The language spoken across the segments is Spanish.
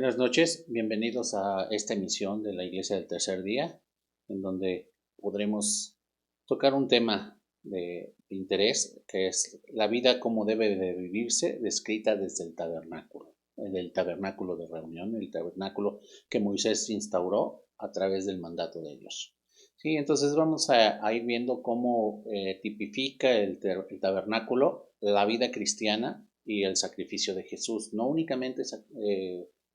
Buenas noches, bienvenidos a esta emisión de la Iglesia del Tercer Día, en donde podremos tocar un tema de interés, que es la vida como debe de vivirse, descrita desde el tabernáculo de reunión, el tabernáculo que Moisés instauró a través del mandato de Dios. Sí, entonces vamos a ir viendo cómo tipifica el tabernáculo la vida cristiana y el sacrificio de Jesús. No únicamente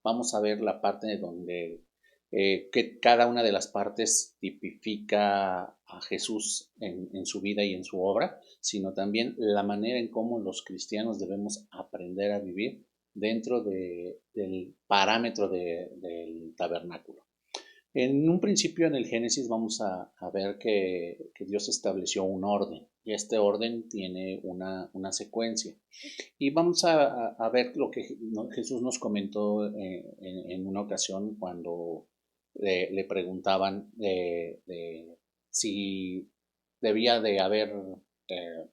vamos a ver la parte de donde que cada una de las partes tipifica a Jesús en su vida y en su obra, sino también la manera en cómo los cristianos debemos aprender a vivir dentro del parámetro del tabernáculo. En un principio en el Génesis vamos a ver que Dios estableció un orden y este orden tiene una secuencia. Y vamos a ver lo que Jesús nos comentó en una ocasión cuando le preguntaban si debía de haber eh,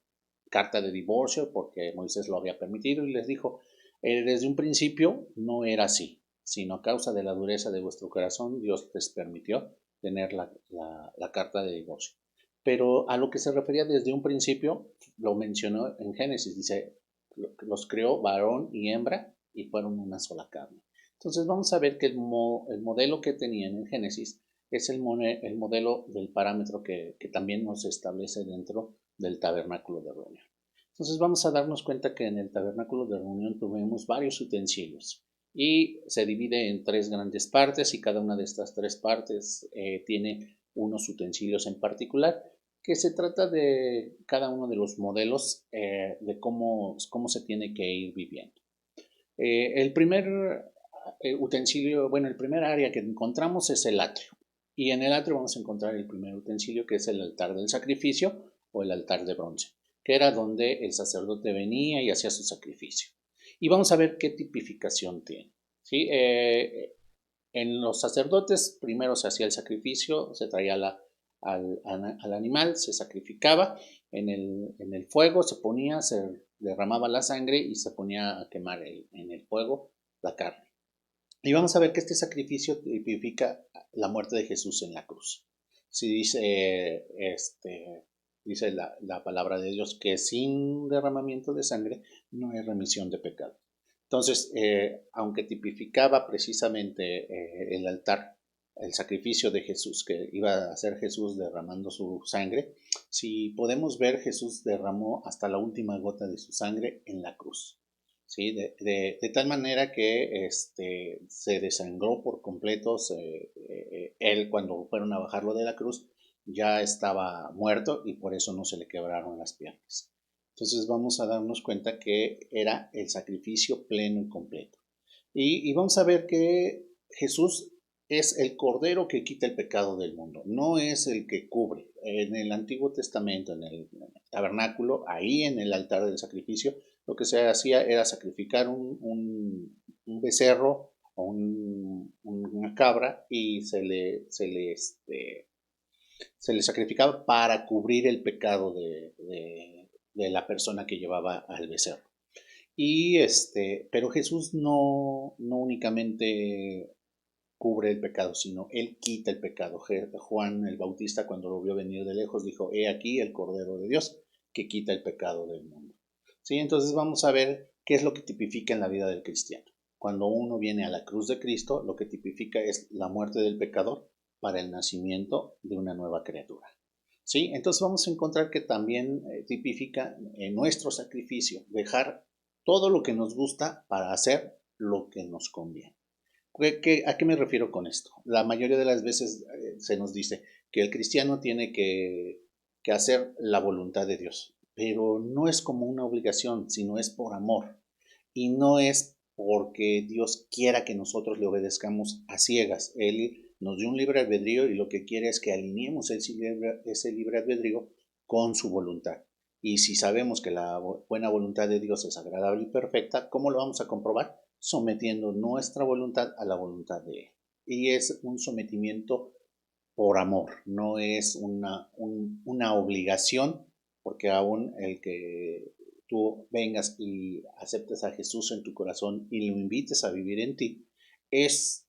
carta de divorcio porque Moisés lo había permitido y les dijo, desde un principio no era así, sino a causa de la dureza de vuestro corazón Dios les permitió tener la carta de divorcio. Pero a lo que se refería desde un principio, lo mencionó en Génesis, dice, los creó varón y hembra y fueron una sola carne. Entonces vamos a ver que el modelo que tenían en Génesis es el modelo del parámetro que también nos establece dentro del tabernáculo de reunión. Entonces vamos a darnos cuenta que en el tabernáculo de reunión tuvimos varios utensilios y se divide en tres grandes partes y cada una de estas tres partes tiene unos utensilios en particular que se trata de cada uno de los modelos de cómo se tiene que ir viviendo. El primer utensilio, bueno, el primer área que encontramos es el atrio. Y en el atrio vamos a encontrar el primer utensilio que es el altar del sacrificio o el altar de bronce, que era donde el sacerdote venía y hacía su sacrificio. Y vamos a ver qué tipificación tiene. ¿Sí? En los sacerdotes primero se hacía el sacrificio, se traía al animal, se sacrificaba, en el fuego se ponía, se derramaba la sangre y se ponía a quemar en el fuego la carne. Y vamos a ver que este sacrificio tipifica la muerte de Jesús en la cruz. Si dice la palabra de Dios que sin derramamiento de sangre no hay remisión de pecado. Entonces, aunque tipificaba precisamente el altar, el sacrificio de Jesús, que iba a hacer Jesús derramando su sangre, si podemos ver, Jesús derramó hasta la última gota de su sangre en la cruz. ¿Sí? De tal manera que se desangró por completo. Él, cuando fueron a bajarlo de la cruz, ya estaba muerto y por eso no se le quebraron las piernas. Entonces vamos a darnos cuenta que era el sacrificio pleno y completo. Y vamos a ver que Jesús es el cordero que quita el pecado del mundo, no es el que cubre. En el Antiguo Testamento, en el tabernáculo, ahí en el altar del sacrificio, lo que se hacía era sacrificar un becerro o una cabra y se le sacrificaba para cubrir el pecado de la persona que llevaba al becerro. Pero Jesús no únicamente cubre el pecado, sino Él quita el pecado. Juan el Bautista, cuando lo vio venir de lejos, dijo, he aquí el Cordero de Dios que quita el pecado del mundo. ¿Sí? Entonces vamos a ver qué es lo que tipifica en la vida del cristiano. Cuando uno viene a la cruz de Cristo, lo que tipifica es la muerte del pecador para el nacimiento de una nueva criatura. ¿Sí? Entonces vamos a encontrar que también tipifica nuestro sacrificio, dejar todo lo que nos gusta para hacer lo que nos conviene. ¿A qué me refiero con esto? La mayoría de las veces se nos dice que el cristiano tiene que hacer la voluntad de Dios, pero no es como una obligación, sino es por amor. Y no es porque Dios quiera que nosotros le obedezcamos a ciegas. Él nos dio un libre albedrío y lo que quiere es que alineemos ese libre albedrío con su voluntad. Y si sabemos que la buena voluntad de Dios es agradable y perfecta, ¿cómo lo vamos a comprobar? Sometiendo nuestra voluntad a la voluntad de Él. Y es un sometimiento por amor, no es una obligación, porque aún el que tú vengas y aceptes a Jesús en tu corazón y lo invites a vivir en ti, es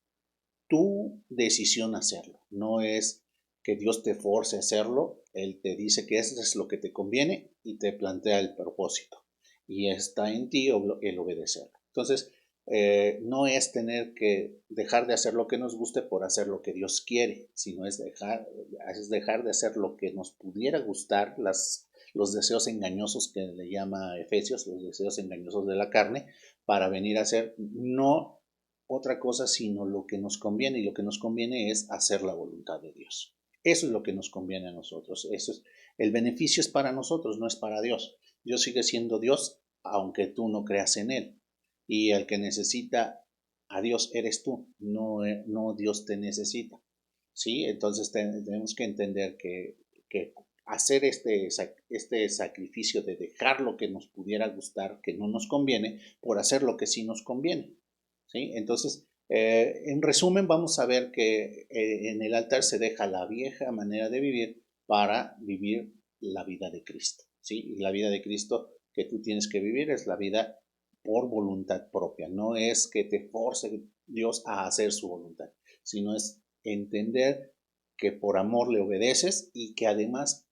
tu decisión hacerlo, no es que Dios te force a hacerlo, Él te dice que eso es lo que te conviene y te plantea el propósito y está en ti el obedecerlo. Entonces, no es tener que dejar de hacer lo que nos guste por hacer lo que Dios quiere, sino es dejar de hacer lo que nos pudiera gustar, los deseos engañosos que le llama Efesios, los deseos engañosos de la carne, para venir a hacer no otra cosa sino lo que nos conviene, y lo que nos conviene es hacer la voluntad de Dios. Eso es lo que nos conviene a nosotros. El beneficio es para nosotros, no es para Dios. Dios sigue siendo Dios aunque tú no creas en Él. Y el que necesita a Dios eres tú, no Dios te necesita. ¿Sí? Entonces tenemos que entender que hacer este sacrificio de dejar lo que nos pudiera gustar, que no nos conviene, por hacer lo que sí nos conviene. ¿Sí? Entonces, en resumen, vamos a ver que en el altar se deja la vieja manera de vivir para vivir la vida de Cristo. ¿Sí? Y la vida de Cristo que tú tienes que vivir es la vida por voluntad propia. No es que te force Dios a hacer su voluntad, sino es entender que por amor le obedeces y que además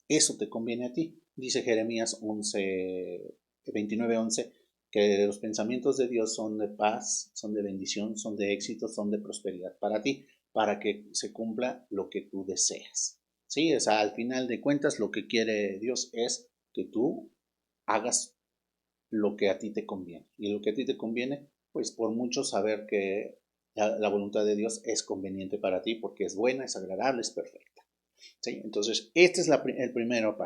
eso te conviene a ti. Dice Jeremías 29:11, que los pensamientos de Dios son de paz, son de bendición, son de éxito, son de prosperidad para ti, para que se cumpla lo que tú deseas. Sí, o sea, al final de cuentas lo que quiere Dios es que tú hagas lo que a ti te conviene. Y lo que a ti te conviene, pues por mucho saber que la voluntad de Dios es conveniente para ti porque es buena, es agradable, es perfecta. ¿Sí? Entonces, esta es la primera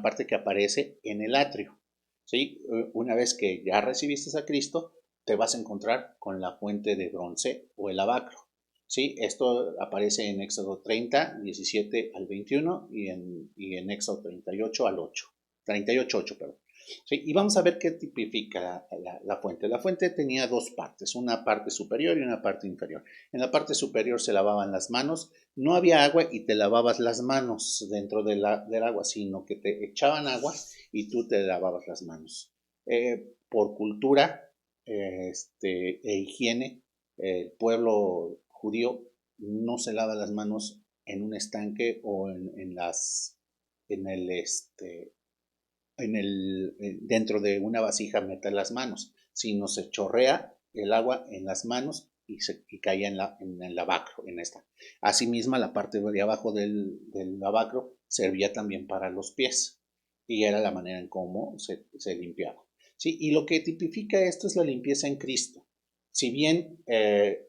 parte que aparece en el atrio. ¿Sí? Una vez que ya recibiste a Cristo, te vas a encontrar con la fuente de bronce o el lavacro. ¿Sí? Esto aparece en Éxodo 30, 17 al 21 y en Éxodo 38 al 8. 38, 8, perdón. ¿Sí? Y vamos a ver qué tipifica la fuente. La fuente tenía dos partes, una parte superior y una parte inferior. En la parte superior se lavaban las manos, no había agua y te lavabas las manos dentro del agua, sino que te echaban agua y tú te lavabas las manos. Por cultura e higiene, el pueblo judío no se lava las manos en un estanque o en el dentro de una vasija meter las manos, sino se chorrea el agua en las manos y caía en el lavacro, en esta. Asimismo, la parte de abajo del lavacro servía también para los pies y era la manera en cómo se limpiaba. ¿Sí? Y lo que tipifica esto es la limpieza en Cristo. Si bien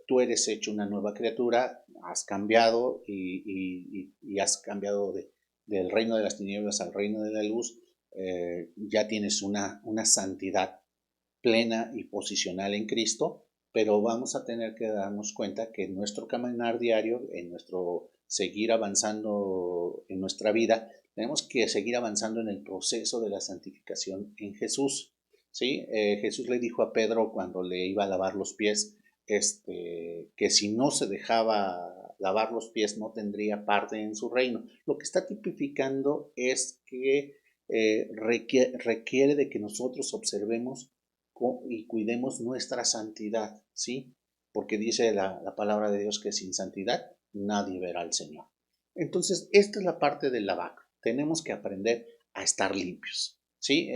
tú eres hecho una nueva criatura, has cambiado y has cambiado del reino de las tinieblas al reino de la luz, ya tienes una santidad plena y posicional en Cristo, pero vamos a tener que darnos cuenta que en nuestro caminar diario, en nuestro seguir avanzando en nuestra vida, tenemos que seguir avanzando en el proceso de la santificación en Jesús. ¿Sí? Jesús le dijo a Pedro cuando le iba a lavar los pies, que si no se dejaba lavar los pies no tendría parte en su reino. Lo que está tipificando es que requiere de que nosotros observemos y cuidemos nuestra santidad, ¿sí? Porque dice la palabra de Dios que sin santidad nadie verá al Señor. Entonces, esta es la parte del lavacro. Tenemos que aprender a estar limpios, ¿sí?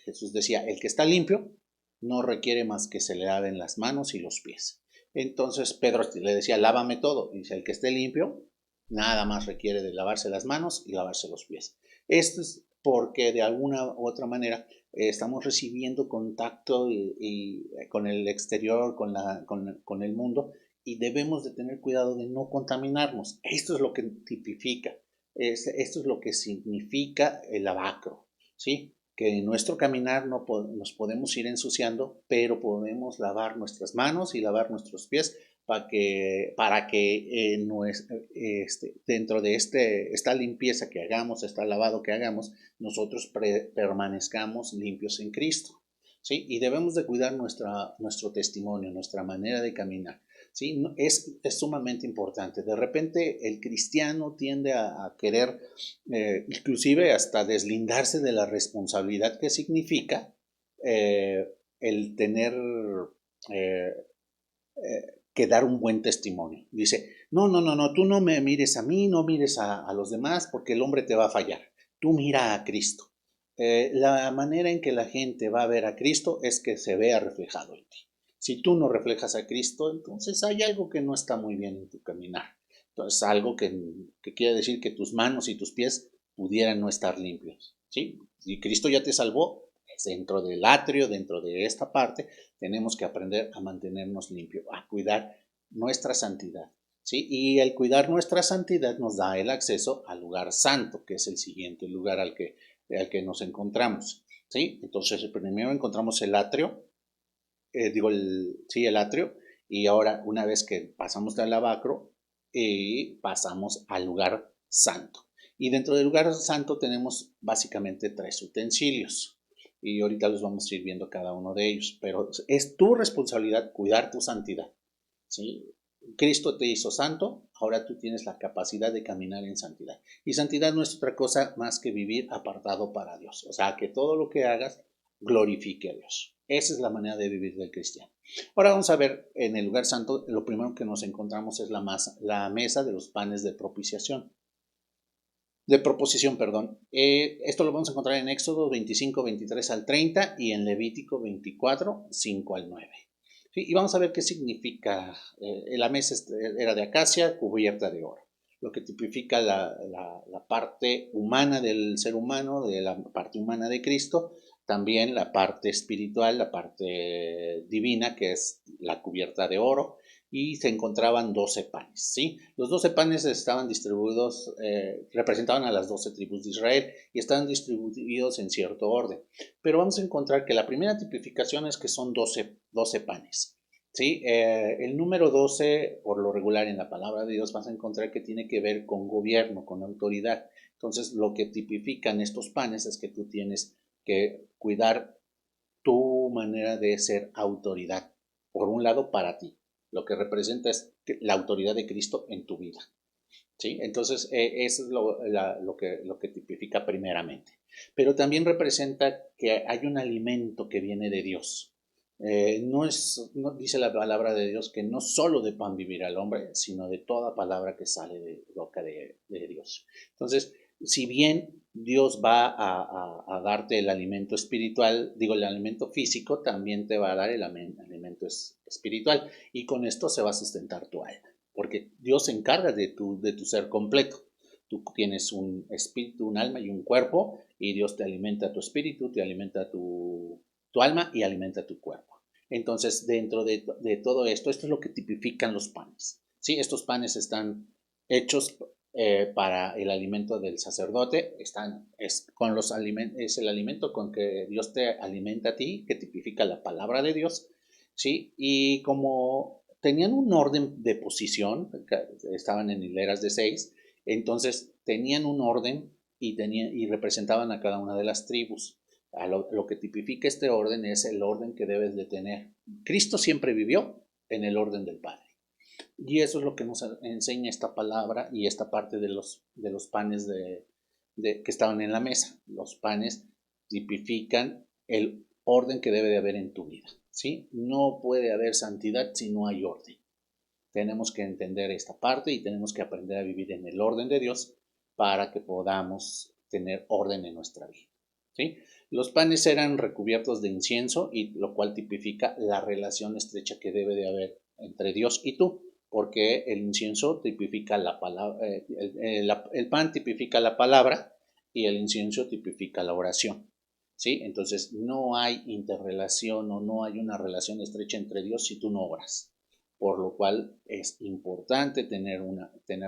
Jesús decía, el que está limpio no requiere más que se le laven las manos y los pies. Entonces Pedro le decía, lávame todo. Y dice, el que esté limpio, nada más requiere de lavarse las manos y lavarse los pies. Esto es porque de alguna u otra manera estamos recibiendo contacto con el exterior, con el mundo, y debemos de tener cuidado de no contaminarnos. Esto es lo que tipifica, esto es lo que significa el lavacro, ¿sí? Que en nuestro caminar nos podemos ir ensuciando, pero podemos lavar nuestras manos y lavar nuestros pies para que dentro de esta limpieza que hagamos, este lavado que hagamos, nosotros permanezcamos limpios en Cristo. ¿Sí? Y debemos de cuidar nuestro testimonio, nuestra manera de caminar. ¿Sí? Es sumamente importante. De repente el cristiano tiende a querer inclusive hasta deslindarse de la responsabilidad que significa el tener que dar un buen testimonio. Dice, no, tú no me mires a mí, no mires a los demás, porque el hombre te va a fallar. Tú mira a Cristo. La manera en que la gente va a ver a Cristo es que se vea reflejado en ti. Si tú no reflejas a Cristo, entonces hay algo que no está muy bien en tu caminar. Entonces, algo que quiere decir que tus manos y tus pies pudieran no estar limpios. ¿Sí? Si Cristo ya te salvó, dentro del atrio, dentro de esta parte, tenemos que aprender a mantenernos limpios, a cuidar nuestra santidad. ¿Sí? Y el cuidar nuestra santidad nos da el acceso al lugar santo, que es el siguiente lugar al que nos encontramos. ¿Sí? Entonces, primero encontramos el atrio, el atrio, y ahora una vez que pasamos del lavacro, pasamos al lugar santo. Y dentro del lugar santo tenemos básicamente 3 utensilios. Y ahorita los vamos a ir viendo cada uno de ellos. Pero es tu responsabilidad cuidar tu santidad. ¿Sí? Cristo te hizo santo, ahora tú tienes la capacidad de caminar en santidad. Y santidad no es otra cosa más que vivir apartado para Dios. O sea, que todo lo que hagas glorifique a Dios. Esa es la manera de vivir del cristiano. Ahora vamos a ver en el lugar santo, lo primero que nos encontramos es la mesa de los panes de propiciación. De proposición, perdón. Esto lo vamos a encontrar en Éxodo 25, 23 al 30 y en Levítico 24, 5 al 9. ¿Sí? Y vamos a ver qué significa. La mesa era de acacia cubierta de oro, lo que tipifica la parte humana del ser humano, de la parte humana de Cristo, también la parte espiritual, la parte divina, que es la cubierta de oro, y se encontraban 12 panes, ¿sí? Los 12 panes estaban distribuidos, representaban a las 12 tribus de Israel y estaban distribuidos en cierto orden. Pero vamos a encontrar que la primera tipificación es que son 12 panes. ¿Sí? El número 12, por lo regular en la palabra de Dios, vas a encontrar que tiene que ver con gobierno, con autoridad. Entonces, lo que tipifican estos panes es que tú tienes que cuidar tu manera de ser autoridad, por un lado para ti. Lo que representa es la autoridad de Cristo en tu vida. ¿Sí? Entonces, eso es lo que tipifica primeramente. Pero también representa que hay un alimento que viene de Dios. No dice la palabra de Dios que no solo de pan vivirá el hombre, sino de toda palabra que sale de boca de Dios. Entonces, si bien Dios va a darte el alimento espiritual, digo el alimento físico, también te va a dar el alimento espiritual y con esto se va a sustentar tu alma, porque Dios se encarga de tu ser completo. Tú tienes un espíritu, un alma y un cuerpo, y Dios te alimenta tu espíritu, te alimenta tu alma y alimenta tu cuerpo. Entonces, dentro de todo esto es lo que tipifican los panes. ¿Sí? Estos panes están hechos para el alimento del sacerdote, es el alimento con que Dios te alimenta a ti, que tipifica la palabra de Dios, ¿sí? Y como tenían un orden de posición, estaban en hileras de 6, entonces tenían un orden y representaban a cada una de las tribus. Lo que tipifica este orden es el orden que debes de tener. Cristo siempre vivió en el orden del Padre. Y eso es lo que nos enseña esta palabra y esta parte de los panes que estaban en la mesa. Los panes tipifican el orden que debe de haber en tu vida. ¿Sí? No puede haber santidad si no hay orden. Tenemos que entender esta parte y tenemos que aprender a vivir en el orden de Dios para que podamos tener orden en nuestra vida. ¿Sí? Los panes eran recubiertos de incienso, y lo cual tipifica la relación estrecha que debe de haber entre Dios y tú, porque el incienso tipifica la palabra, el pan tipifica la palabra y el incienso tipifica la oración. ¿Sí? Entonces no hay interrelación o no hay una relación estrecha entre Dios si tú no oras, por lo cual es importante tener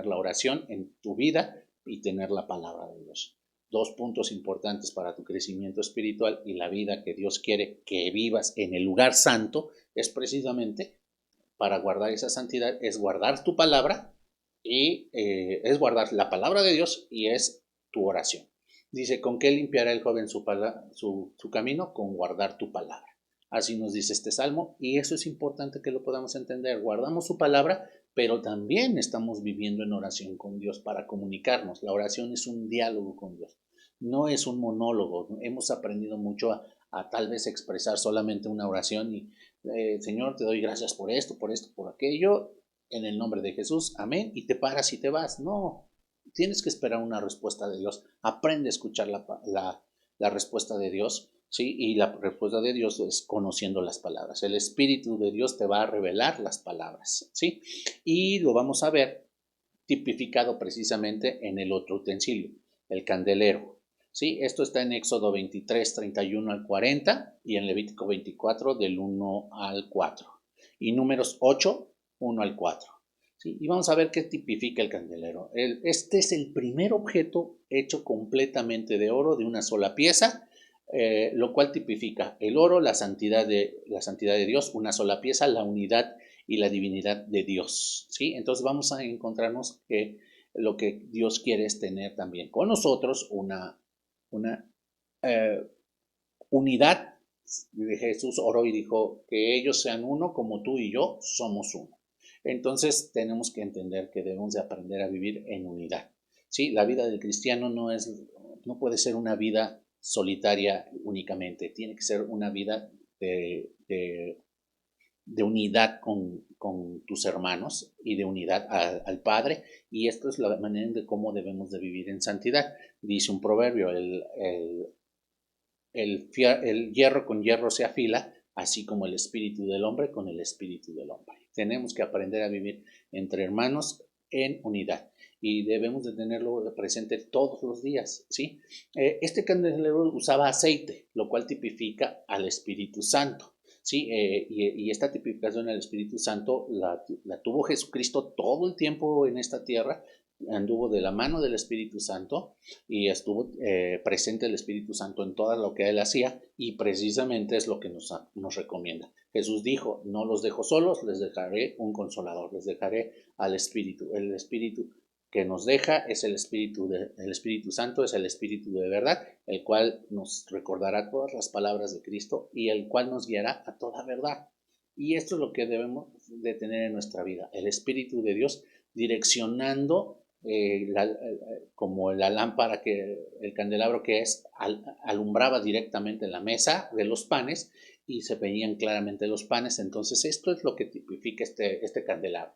la oración en tu vida y tener la palabra de Dios. 2 puntos importantes para tu crecimiento espiritual y la vida que Dios quiere que vivas en el lugar santo es precisamente para guardar esa santidad, es guardar tu palabra y es guardar la palabra de Dios y es tu oración. Dice, ¿con qué limpiará el joven su camino? Con guardar tu palabra. Así nos dice este salmo, y eso es importante que lo podamos entender. Guardamos su palabra, pero también estamos viviendo en oración con Dios para comunicarnos. La oración es un diálogo con Dios, no es un monólogo. Hemos aprendido mucho a tal vez expresar solamente una oración y Señor, te doy gracias por esto, por aquello, en el nombre de Jesús, amén, y te paras y te vas. No, tienes que esperar una respuesta de Dios. Aprende a escuchar la respuesta de Dios, ¿sí? Y la respuesta de Dios es conociendo las palabras. El Espíritu de Dios te va a revelar las palabras, ¿sí? Y lo vamos a ver tipificado precisamente en el otro utensilio, el candelero. ¿Sí? Esto está en Éxodo 23, 31 al 40 y en Levítico 24 del 1 al 4 y Números 8, 1 al 4. ¿Sí? Y vamos a ver qué tipifica el candelero. Este es el primer objeto hecho completamente de oro, de una sola pieza, lo cual tipifica el oro, la santidad de Dios, una sola pieza, la unidad y la divinidad de Dios. ¿Sí? Entonces vamos a encontrarnos que lo que Dios quiere es tener también con nosotros una eh, unidad. Jesús oró y dijo que ellos sean uno como tú y yo somos uno. Entonces tenemos que entender que debemos de aprender a vivir en unidad. ¿Sí? La vida del cristiano no puede ser una vida solitaria únicamente, tiene que ser una vida de unidad con tus hermanos y de unidad al Padre, y esto es la manera de cómo debemos de vivir en santidad. Dice un proverbio, el hierro con hierro se afila, así como el espíritu del hombre con el espíritu del hombre. Tenemos que aprender a vivir entre hermanos en unidad y debemos de tenerlo presente todos los días, ¿sí? Este candelero usaba aceite, lo cual tipifica al Espíritu Santo. Sí, y esta tipificación del Espíritu Santo la tuvo Jesucristo todo el tiempo en esta tierra, anduvo de la mano del Espíritu Santo y estuvo presente el Espíritu Santo en todo lo que él hacía y precisamente es lo que nos recomienda. Jesús dijo, no los dejo solos, les dejaré un consolador, les dejaré al Espíritu. El Espíritu que nos deja es el Espíritu Santo, es el Espíritu de verdad, el cual nos recordará todas las palabras de Cristo y el cual nos guiará a toda verdad. Y esto es lo que debemos de tener en nuestra vida, el Espíritu de Dios direccionando como la lámpara, el candelabro que alumbraba directamente la mesa de los panes y se veían claramente los panes. Entonces esto es lo que tipifica este candelabro,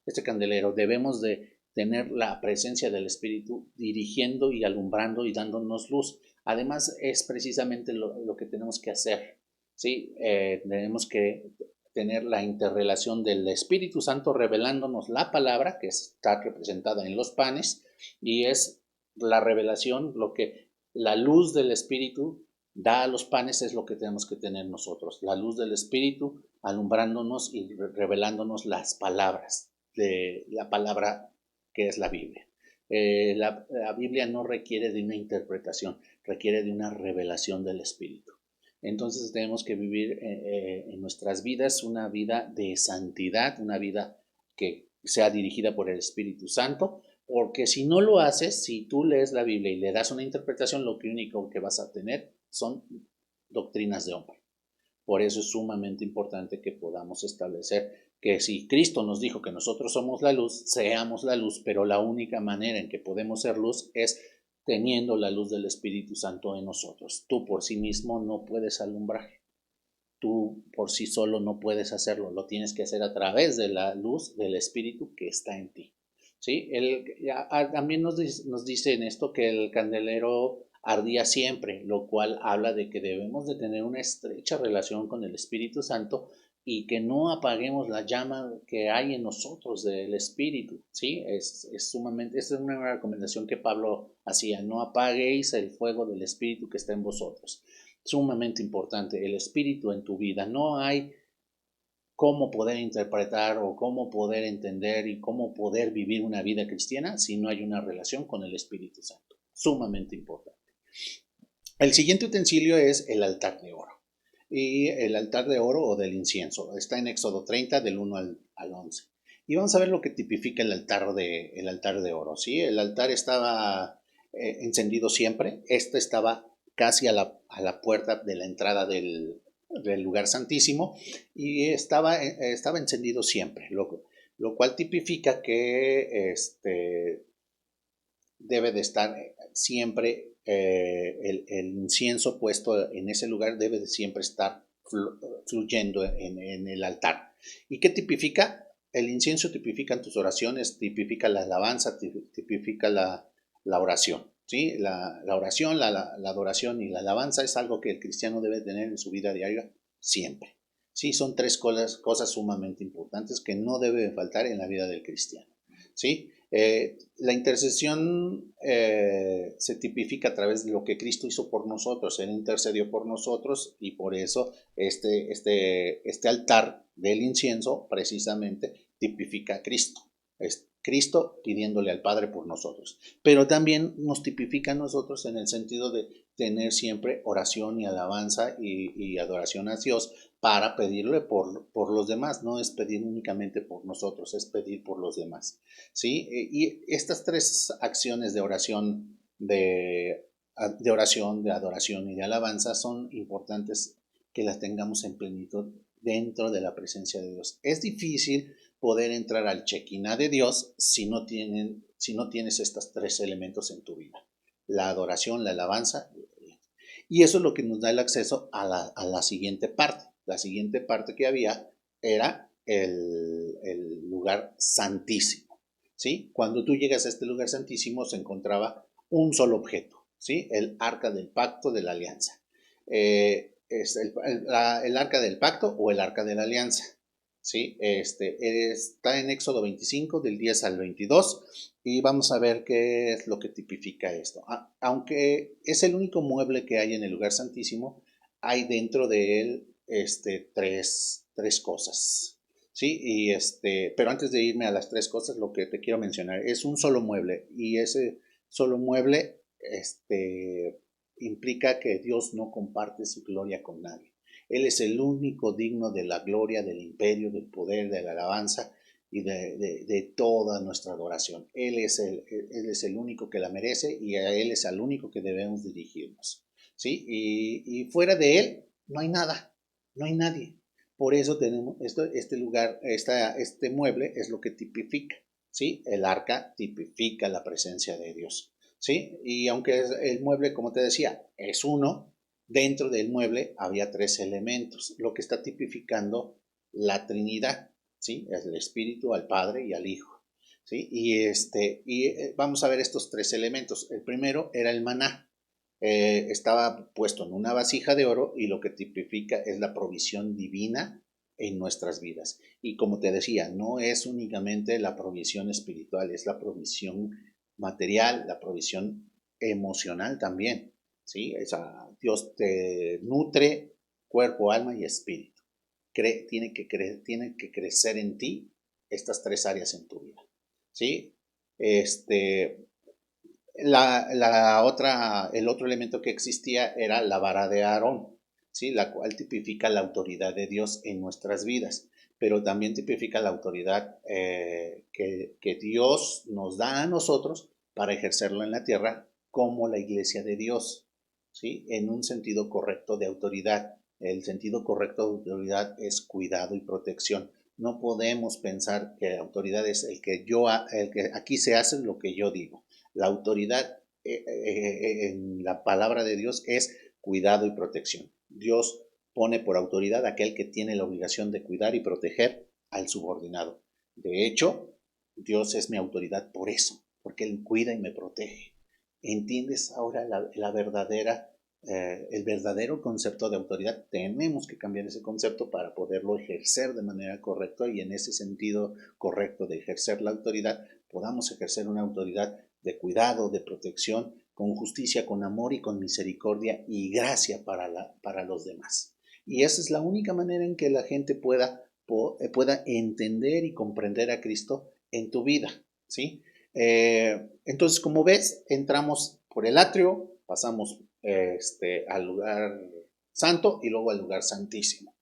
este candelero. Debemos de tener la presencia del Espíritu dirigiendo y alumbrando y dándonos luz. Además es precisamente lo que tenemos que hacer, ¿sí? Tenemos que tener la interrelación del Espíritu Santo revelándonos la palabra que está representada en los panes y es la revelación, lo que la luz del Espíritu da a los panes es lo que tenemos que tener nosotros, la luz del Espíritu alumbrándonos y revelándonos las palabras de la palabra que es la Biblia. La Biblia no requiere de una interpretación, requiere de una revelación del Espíritu. Entonces tenemos que vivir en nuestras vidas una vida de santidad, una vida que sea dirigida por el Espíritu Santo, porque si no lo haces, si tú lees la Biblia y le das una interpretación, lo único que vas a tener son doctrinas de hombre. Por eso es sumamente importante que podamos establecer que si Cristo nos dijo que nosotros somos la luz, seamos la luz, pero la única manera en que podemos ser luz es teniendo la luz del Espíritu Santo en nosotros. Tú por sí mismo no puedes alumbrar. Tú por sí solo no puedes hacerlo. Lo tienes que hacer a través de la luz del Espíritu que está en ti. ¿Sí? También nos dice en esto que el candelero ardía siempre, lo cual habla de que debemos de tener una estrecha relación con el Espíritu Santo y que no apaguemos la llama que hay en nosotros del Espíritu, ¿sí? Sumamente, esta es una recomendación que Pablo hacía, no apaguéis el fuego del Espíritu que está en vosotros. Sumamente importante, el Espíritu en tu vida. No hay cómo poder interpretar o cómo poder entender y cómo poder vivir una vida cristiana si no hay una relación con el Espíritu Santo. Sumamente importante. El siguiente utensilio es el altar de oro. Y el altar de oro o del incienso. Está en Éxodo 30 del 1 al 11. Y vamos a ver lo que tipifica el altar de oro. ¿Sí? El altar estaba encendido siempre. Este estaba casi a la puerta de la entrada del lugar santísimo y estaba encendido siempre, lo cual tipifica que debe de estar siempre el incienso puesto en ese lugar debe de siempre estar fluyendo en el altar. ¿Y qué tipifica? El incienso tipifica tus oraciones, tipifica la alabanza, tipifica la oración. ¿Sí? La oración, la adoración y la alabanza es algo que el cristiano debe tener en su vida diaria siempre. Sí, son tres cosas sumamente importantes que no deben faltar en la vida del cristiano. ¿Sí? La intercesión se tipifica a través de lo que Cristo hizo por nosotros. Él intercedió por nosotros y por eso este altar del incienso precisamente tipifica a Cristo. Es Cristo pidiéndole al Padre por nosotros. Pero también nos tipifica a nosotros en el sentido de tener siempre oración y alabanza y adoración a Dios para pedirle por los demás. No es pedir únicamente por nosotros, es pedir por los demás. ¿Sí? Y estas tres acciones de oración, de oración, de adoración y de alabanza son importantes que las tengamos en plenitud dentro de la presencia de Dios. Es difícil poder entrar al Shekinah de Dios si no tienes estos tres elementos en tu vida: la adoración, la alabanza, y eso es lo que nos da el acceso a la siguiente parte. La siguiente parte que había era el lugar santísimo. ¿Sí? Cuando tú llegas a este lugar santísimo se encontraba un solo objeto, ¿sí? El arca del pacto de la alianza. Es el arca del pacto o el arca de la alianza. ¿Sí? Está en Éxodo 25, del 10 al 22, y vamos a ver qué es lo que tipifica esto. Aunque es el único mueble que hay en el lugar santísimo, hay dentro de él tres cosas. ¿Sí? Pero antes de irme a las tres cosas, lo que te quiero mencionar es un solo mueble, y ese solo mueble implica que Dios no comparte su gloria con nadie. Él es el único digno de la gloria, del imperio, del poder, de la alabanza y de toda nuestra adoración. Él es el único que la merece, y a Él es al único que debemos dirigirnos. ¿Sí? Y fuera de Él no hay nada, no hay nadie. Por eso tenemos este lugar, este mueble es lo que tipifica. ¿Sí? El arca tipifica la presencia de Dios. ¿Sí? Y aunque el mueble, como te decía, es uno, dentro del mueble había tres elementos, lo que está tipificando la Trinidad. ¿Sí? El Espíritu, al Padre y al Hijo. ¿Sí? Y vamos a ver estos tres elementos. El primero era el maná. Estaba puesto en una vasija de oro, y lo que tipifica es la provisión divina en nuestras vidas. Y como te decía, no es únicamente la provisión espiritual, es la provisión material, la provisión emocional también. ¿Sí? Dios te nutre cuerpo, alma y espíritu. Tiene que crecer en ti estas tres áreas en tu vida. ¿Sí? El otro elemento que existía era la vara de Aarón, ¿sí? La cual tipifica la autoridad de Dios en nuestras vidas, pero también tipifica la autoridad que Dios nos da a nosotros para ejercerlo en la tierra como la iglesia de Dios, ¿sí? En un sentido correcto de autoridad. El sentido correcto de autoridad es cuidado y protección. No podemos pensar que autoridad es el que aquí se hace lo que yo digo. La autoridad en la palabra de Dios es cuidado y protección. Dios pone por autoridad a aquel que tiene la obligación de cuidar y proteger al subordinado. De hecho, Dios es mi autoridad por eso, porque Él cuida y me protege. ¿Entiendes ahora el verdadero concepto de autoridad? Tenemos que cambiar ese concepto para poderlo ejercer de manera correcta, y en ese sentido correcto de ejercer la autoridad, podamos ejercer una autoridad de cuidado, de protección, con justicia, con amor y con misericordia y gracia para los demás. Y esa es la única manera en que la gente pueda entender y comprender a Cristo en tu vida. ¿Sí? Entonces, como ves, entramos por el atrio, pasamos al lugar santo y luego al lugar santísimo.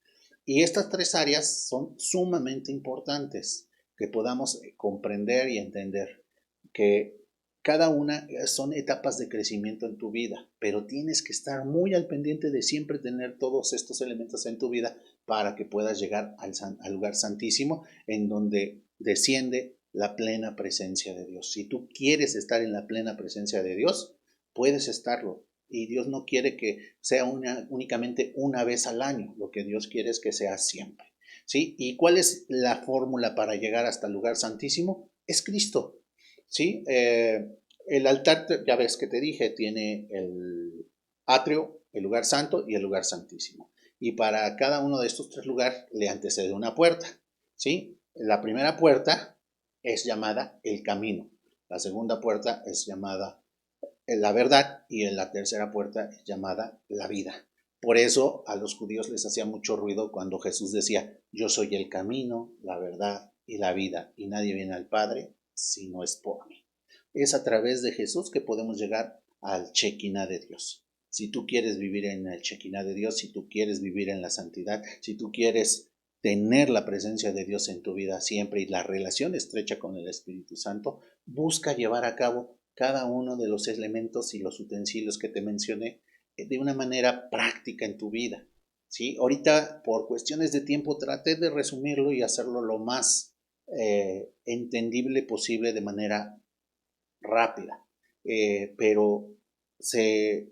Y estas tres áreas son sumamente importantes que podamos comprender y entender, que cada una son etapas de crecimiento en tu vida, pero tienes que estar muy al pendiente de siempre tener todos estos elementos en tu vida para que puedas llegar al lugar santísimo, en donde desciende la plena presencia de Dios. Si tú quieres estar en la plena presencia de Dios, puedes estarlo. Y Dios no quiere que sea únicamente una vez al año, lo que Dios quiere es que sea siempre. ¿Sí? ¿Y cuál es la fórmula para llegar hasta el lugar santísimo? Es Cristo. ¿Sí? El altar, ya ves que te dije, tiene el atrio, el lugar santo y el lugar santísimo. Y para cada uno de estos tres lugares le antecede una puerta. ¿Sí? La primera puerta es llamada el camino. La segunda puerta es llamada la verdad y en la tercera puerta es llamada la vida. Por eso a los judíos les hacía mucho ruido cuando Jesús decía, yo soy el camino, la verdad y la vida, y nadie viene al Padre si no es por mí. Es a través de Jesús que podemos llegar al Shekinah de Dios. Si tú quieres vivir en el Shekinah de Dios, si tú quieres vivir en la santidad, si tú quieres tener la presencia de Dios en tu vida siempre y la relación estrecha con el Espíritu Santo, busca llevar a cabo cada uno de los elementos y los utensilios que te mencioné de una manera práctica en tu vida. ¿Sí? Ahorita, por cuestiones de tiempo, traté de resumirlo y hacerlo lo más entendible posible de manera rápida. Pero se,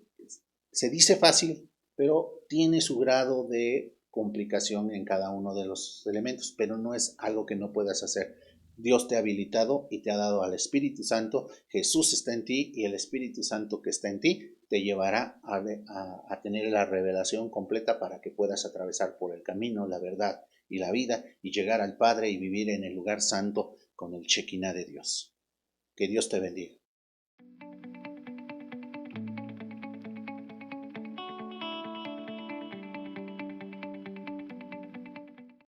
se dice fácil, pero tiene su grado de complicación en cada uno de los elementos, pero no es algo que no puedas hacer. Dios te ha habilitado y te ha dado al Espíritu Santo. Jesús está en ti y el Espíritu Santo que está en ti te llevará a tener la revelación completa para que puedas atravesar por el camino, la verdad y la vida y llegar al Padre y vivir en el lugar santo con el Shekinah de Dios. Que Dios te bendiga.